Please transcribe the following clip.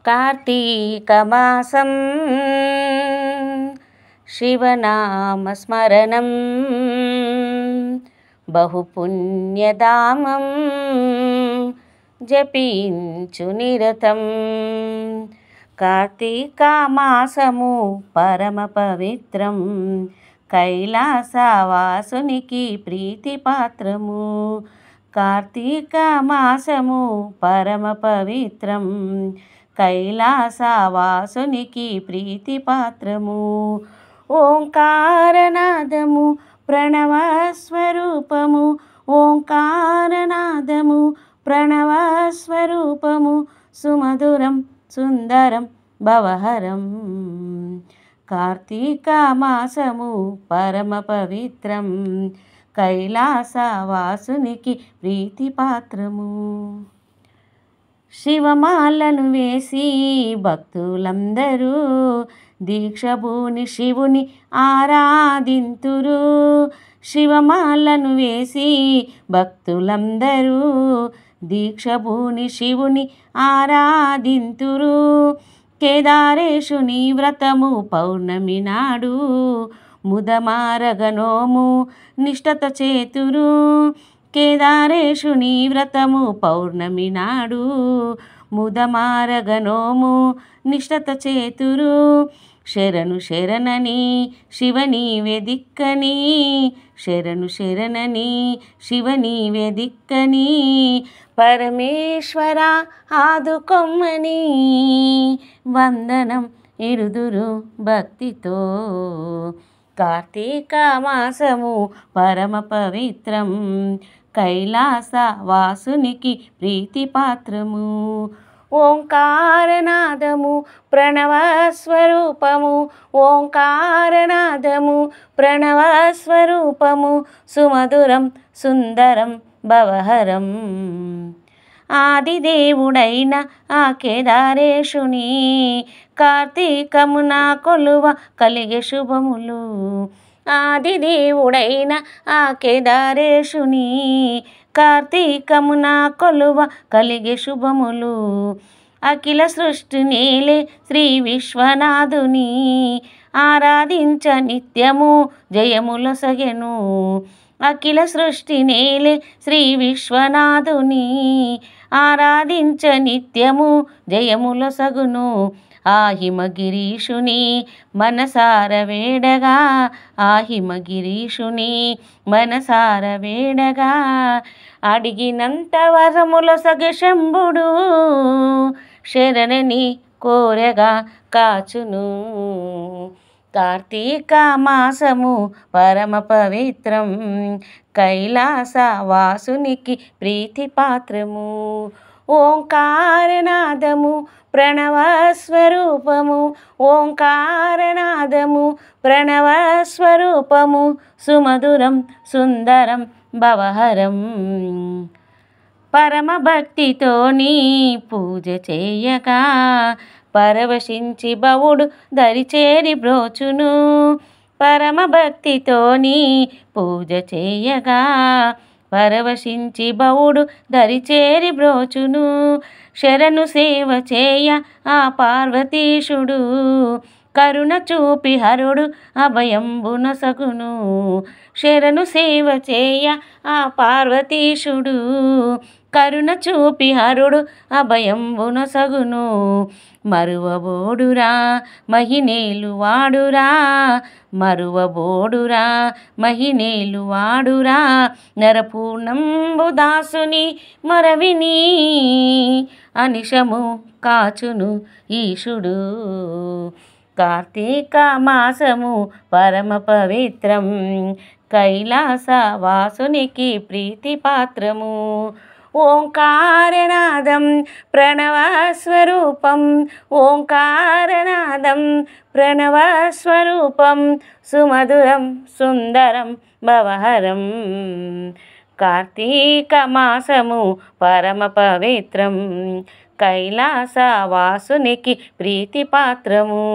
కార్తీకమాసం శివనామస్మరణం బహుపుణ్యధామం జపించు నిరతం. కార్తీకమాసము పరమ పవిత్రం, కైలాసవాసునికి ప్రీతిపాత్రము. కార్తీక మాసము పరమ పవిత్రం, కైలాసవాసునికి ప్రీతిపాత్రము. ఓంకారనాదము ప్రణవస్వరూపము, ఓంకారనాదము ప్రణవస్వరూపము, సుమధురం సుందరం భవహరం. కార్తీక మాసము పరమ పవిత్రం, కైలాసవాసునికి ప్రీతిపాత్రము. శివమాలను వేసి భక్తులందరూ దీక్షభూని శివుని ఆరాధింతురు. శివమాలను వేసి భక్తులందరూ దీక్షభూని శివుని ఆరాధింతురు. కేదారేశుని వ్రతము పౌర్ణమి నాడు ముదమారగనోము నిష్టత చేతురు. కేదారేశుని వ్రతము పౌర్ణమి నాడు ముదమారగనోము నిష్టత చేతురు. శరణు శరణని శివని వెదిక్కని, శరణు శరణని శివని వెదిక్కని, పరమేశ్వర ఆదుకొమ్మని వందనం ఇరుదురు భక్తితో. కార్తీక మాసము పరమ పవిత్రం, కైలాసవాసునికి ప్రీతిపాత్రము. ఓంకారనాదము ప్రణవస్వరూపము, ఓంకారనాదము ప్రణవస్వరూపము, సుమధురం సుందరం భవహరం. ఆదిదేవుడైన ఆ కేదారేశుని కార్తీకమున కొలువ కలిగే శుభములు. ఆదిదేవుడైన ఆ కేదారేశుని కార్తీకమున కొలువ కలిగే శుభములు. అఖిల సృష్టి నేలే శ్రీ విశ్వనాథుని ఆరాధించ నిత్యము జయములొసగెను. అఖిల సృష్టి నేలే శ్రీ విశ్వనాథుని ఆరాధించ నిత్యము జయములొసగును. ఆ హిమగిరీషుని మనసార వేడగా, ఆ హిమగిరీషుని మనసార వేడగా, అడిగినంత వరములొసగె శంభుడు శరణని కోరగా కాచును. కార్తీక మాసము పరమ పవిత్రం, కైలాసవాసునికి ప్రీతిపాత్రము. ఓంకారనాదము ప్రణవస్వరూపము, ఓంకారనాదము ప్రణవస్వరూపము, సుమధురం సుందరం భవహరం. పరమ భక్తితోని పూజ చేయగా పరవశించి భవుడు దరిచేరి బ్రోచును. పరమ భక్తితోని పూజ చేయగా పరవశించి భవుడు దరిచేరి బ్రోచును. శరణు సేవ చేయ ఆ పార్వతీశుడు కరుణ చూపి హరుడు అభయంబునొసగును. శరణు సేవ చేయ ఆ పార్వతీశుడు కరుణ చూపి హరుడు అభయంబునొసగును. మరువబోడురా మహినేలు వాడురా, మరువబోడురా మహినేలు వాడురా, నరపూర్ణంబు దాసుని మరవిని అనిశము కాచును ఈశుడు. కార్తీక మాసము పరమ పవిత్రం, కైలాసవాసునికి ప్రీతిపాత్రము. ఓంకారనాదం ప్రణవస్వరూపం, ఓంకారనాదం ప్రణవస్వరూపం, సుమధురం సుందరం భవహరం. కార్తీక మాసము పరమ పవిత్రం, కైలాసవాసునికి ప్రీతిపాత్రము.